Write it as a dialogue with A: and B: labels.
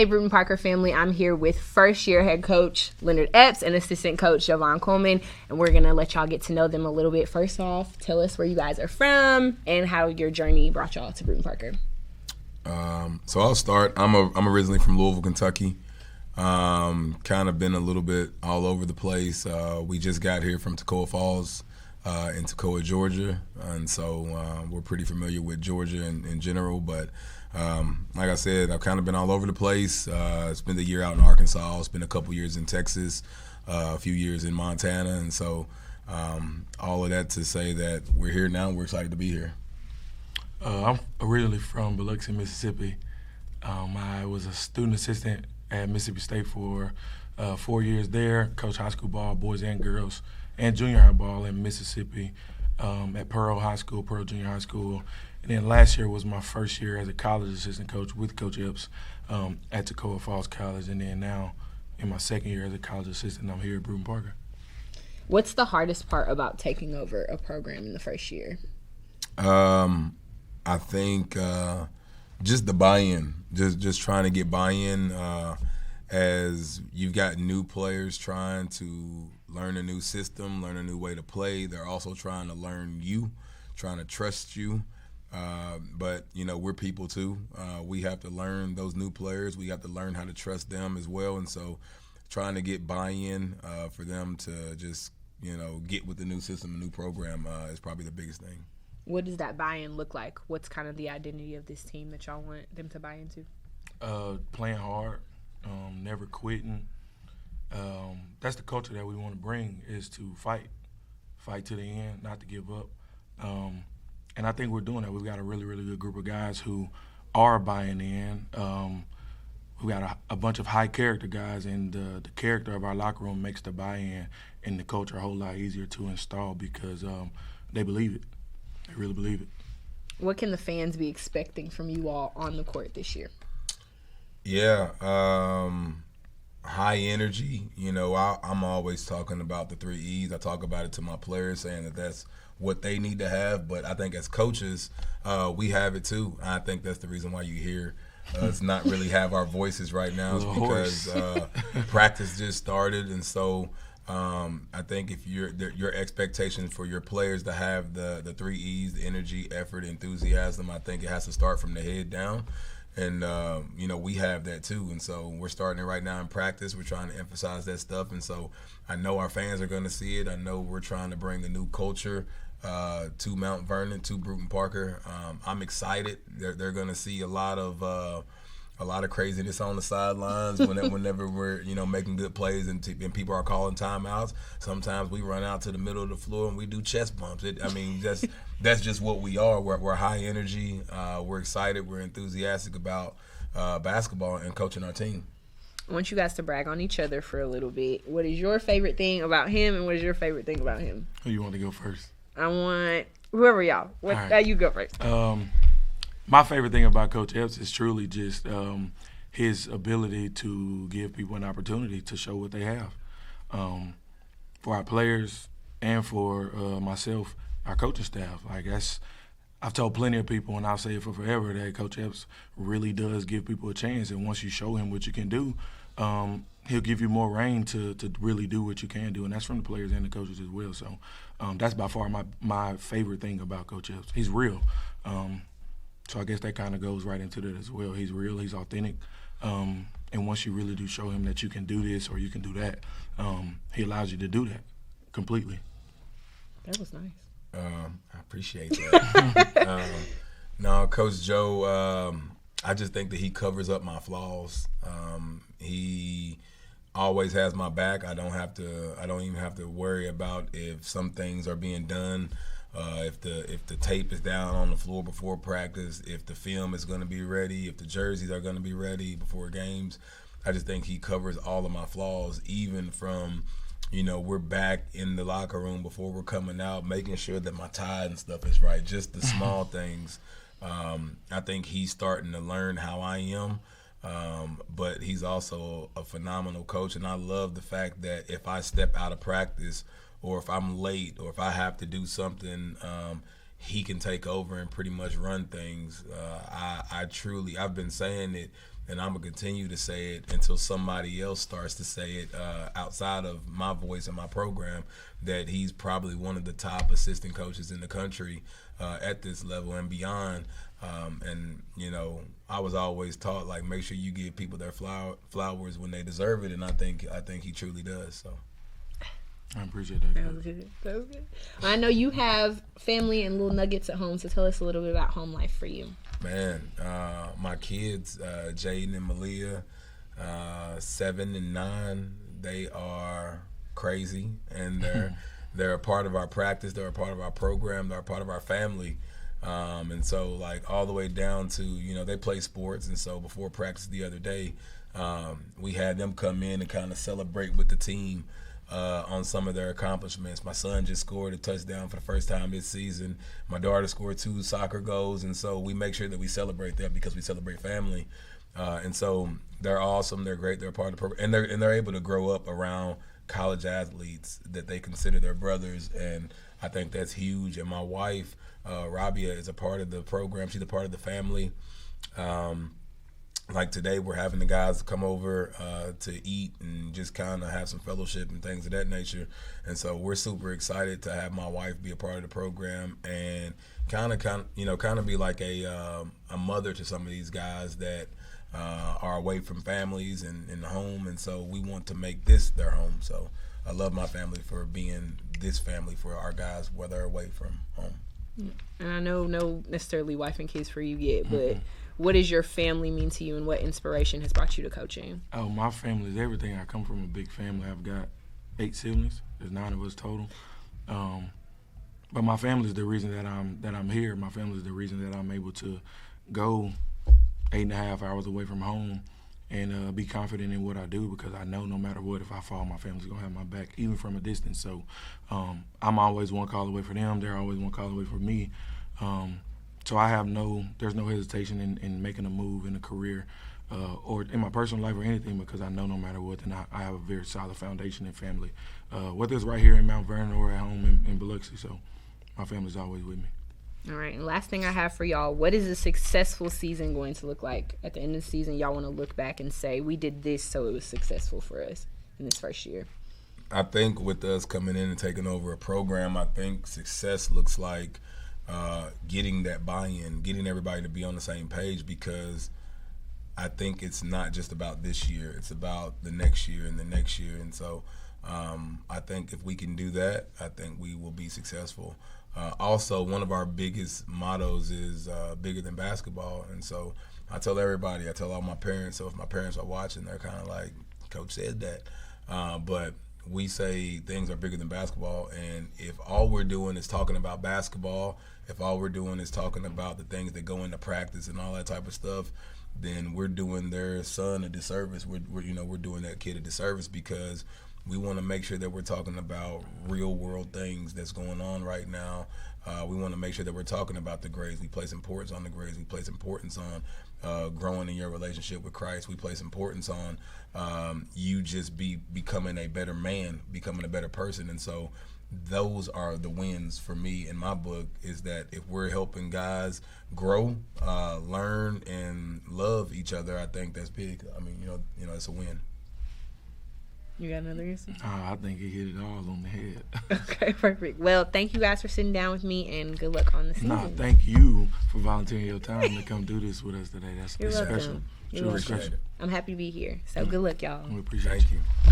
A: Hey, Brewton-Parker family. I'm here with first-year head coach Leonard Epps and assistant coach Javon Coleman, and we're going to let y'all get to know them a little bit. First off, tell us where you guys are from and how your journey brought y'all to Brewton-Parker.
B: So I'll start. I'm originally from Louisville, Kentucky. Kind of been a little bit all over the place. We just got here from Toccoa Falls in Toccoa, Georgia, and so we're pretty familiar with Georgia in general. But like I said, I've kind of been all over the place. Spent a year out in Arkansas, spent a couple years in Texas, a few years in Montana, and so all of that to say that we're here now. We're excited to be here.
C: I'm originally from Biloxi, Mississippi. I was a student assistant at Mississippi State for 4 years there, coached high school ball, boys and girls, and junior high ball in Mississippi at Pearl Junior High School. And then last year was my first year as a college assistant coach with Coach Epps at Toccoa Falls College. And then now in my second year as a college assistant, I'm here at Brewton-Parker.
A: What's the hardest part about taking over a program in the first year?
B: I think just the buy-in, just trying to get buy-in as you've got new players trying to learn a new system, learn a new way to play. They're also trying to learn you, trying to trust you. But, you know, we're people too. We have to learn those new players. We have to learn how to trust them as well. And so trying to get buy-in for them to just, you know, get with the new system, the new program is probably the biggest thing.
A: What does that buy-in look like? What's kind of the identity of this team that y'all want them to buy into?
C: Playing hard, never quitting. That's the culture that we want to bring, is to fight to the end, not to give up. And I think we're doing that. We've got a really, really good group of guys who are buying in. We've got a bunch of high-character guys, and the character of our locker room makes the buy-in and the culture a whole lot easier to install because they believe it. They really believe it.
A: What can the fans be expecting from you all on the court this year?
B: Yeah, high energy. You know, I'm always talking about the 3 E's. I talk about it to my players, saying that that's what they need to have. But I think as coaches, we have it too. I think that's the reason why you hear us not really have our voices right now, is because practice just started, and so I think if your expectations for your players to have the 3 E's, the energy, effort, enthusiasm, I think it has to start from the head down. And, you know, we have that too. And so we're starting it right now in practice. We're trying to emphasize that stuff. And so I know our fans are going to see it. I know we're trying to bring a new culture to Mount Vernon, to Brewton-Parker. I'm excited. They're going to see a lot of craziness on the sidelines whenever we're, you know, making good plays and people are calling timeouts. Sometimes we run out to the middle of the floor and we do chest bumps. That's just what we are. We're high energy. We're excited. We're enthusiastic about basketball and coaching our team.
A: I want you guys to brag on each other for a little bit. What is your favorite thing about him, and what is your favorite thing about him?
C: Who you want to go first?
A: I want whoever y'all.
C: All right.
A: You go first.
C: My favorite thing about Coach Epps is truly just his ability to give people an opportunity to show what they have. For our players and for myself, our coaching staff. I've told plenty of people, and I'll say it for forever, that Coach Epps really does give people a chance. And once you show him what you can do, he'll give you more reign to really do what you can do. And that's from the players and the coaches as well. So that's by far my favorite thing about Coach Epps. He's real. So I guess that kind of goes right into that as well. He's real, he's authentic, and once you really do show him that you can do this or you can do that, he allows you to do that completely.
A: That was nice.
B: I appreciate that. No, Coach Joe, I just think that he covers up my flaws. He always has my back. I don't even have to worry about if some things are being done. If the tape is down on the floor before practice, if the film is going to be ready, if the jerseys are going to be ready before games, I just think he covers all of my flaws, even from, you know, we're back in the locker room before we're coming out, making sure that my tie and stuff is right, just the small things. I think he's starting to learn how I am, but he's also a phenomenal coach, and I love the fact that if I step out of practice or if I'm late or if I have to do something, he can take over and pretty much run things. I've been saying it, and I'm going to continue to say it until somebody else starts to say it outside of my voice and my program, that he's probably one of the top assistant coaches in the country at this level and beyond. And, you know, I was always taught, like, make sure you give people their flowers when they deserve it, and I think he truly does. So
C: I appreciate that.
A: That was good. That was good. I know you have family and little nuggets at home, so tell us a little bit about home life for you.
B: Man, my kids, Jaden and Malia, 7 and 9, they are crazy, and they're a part of our practice. They're a part of our program. They're a part of our family. And so, like, all the way down to, you know, they play sports, and so before practice the other day, we had them come in and kind of celebrate with the team on some of their accomplishments. My son just scored a touchdown for the first time this season. My daughter scored 2 soccer goals, and so we make sure that we celebrate that because we celebrate family. And so they're awesome. They're great. They're a part of the program, and they're able to grow up around college athletes that they consider their brothers, and I think that's huge. And my wife, Rabia, is a part of the program. She's a part of the family. Like today, we're having the guys come over to eat and just kind of have some fellowship and things of that nature. And so we're super excited to have my wife be a part of the program and kind of be like a mother to some of these guys that are away from families and in the home. And so we want to make this their home. So I love my family for being this family for our guys, whether they're away from home.
A: And I know no necessarily wife and kids for you yet, but what does your family mean to you, and what inspiration has brought you to coaching?
C: Oh, my family is everything. I come from a big family. I've got 8 siblings. There's 9 of us total. But my family is the reason that I'm here. My family is the reason that I'm able to go 8.5 hours away from home and be confident in what I do, because I know no matter what, if I fall, my family's going to have my back, even from a distance. So I'm always one call away for them. They're always one call away for me. So there's no hesitation in making a move in a career or in my personal life or anything, because I know no matter what, then I have a very solid foundation in family, whether it's right here in Mount Vernon or at home in Biloxi. So my family's always with me.
A: All right, and last thing I have for y'all, what is a successful season going to look like? At the end of the season, y'all want to look back and say, we did this, so it was successful for us in this first year.
B: I think with us coming in and taking over a program, I think success looks like getting that buy-in, getting everybody to be on the same page, because I think it's not just about this year. It's about the next year and the next year. And so I think if we can do that, I think we will be successful. Also, one of our biggest mottos is bigger than basketball. And so I tell everybody, I tell all my parents, so if my parents are watching, they're kind of like, Coach said that. But we say things are bigger than basketball, and if all we're doing is talking about basketball, if all we're doing is talking about the things that go into practice and all that type of stuff, then we're doing their son a disservice. We're doing that kid a disservice, because we want to make sure that we're talking about real world things that's going on right now. We want to make sure that we're talking about the grades. We place importance on the grades. We place importance on growing in your relationship with Christ. We place importance on you just becoming a better man, becoming a better person. And so those are the wins for me in my book, is that if we're helping guys grow, learn, and love each other, I think that's big. I mean, it's a win.
A: You got another answer?
C: I think he hit it all on the head.
A: Okay, perfect. Well, thank you guys for sitting down with me, and good luck on the season.
C: Thank you for volunteering your time to come do this with us today. That's
A: You're
C: special.
A: welcome. You're welcome. I'm happy to be here. So good luck, y'all.
C: We appreciate
B: Thank
C: you.
B: you.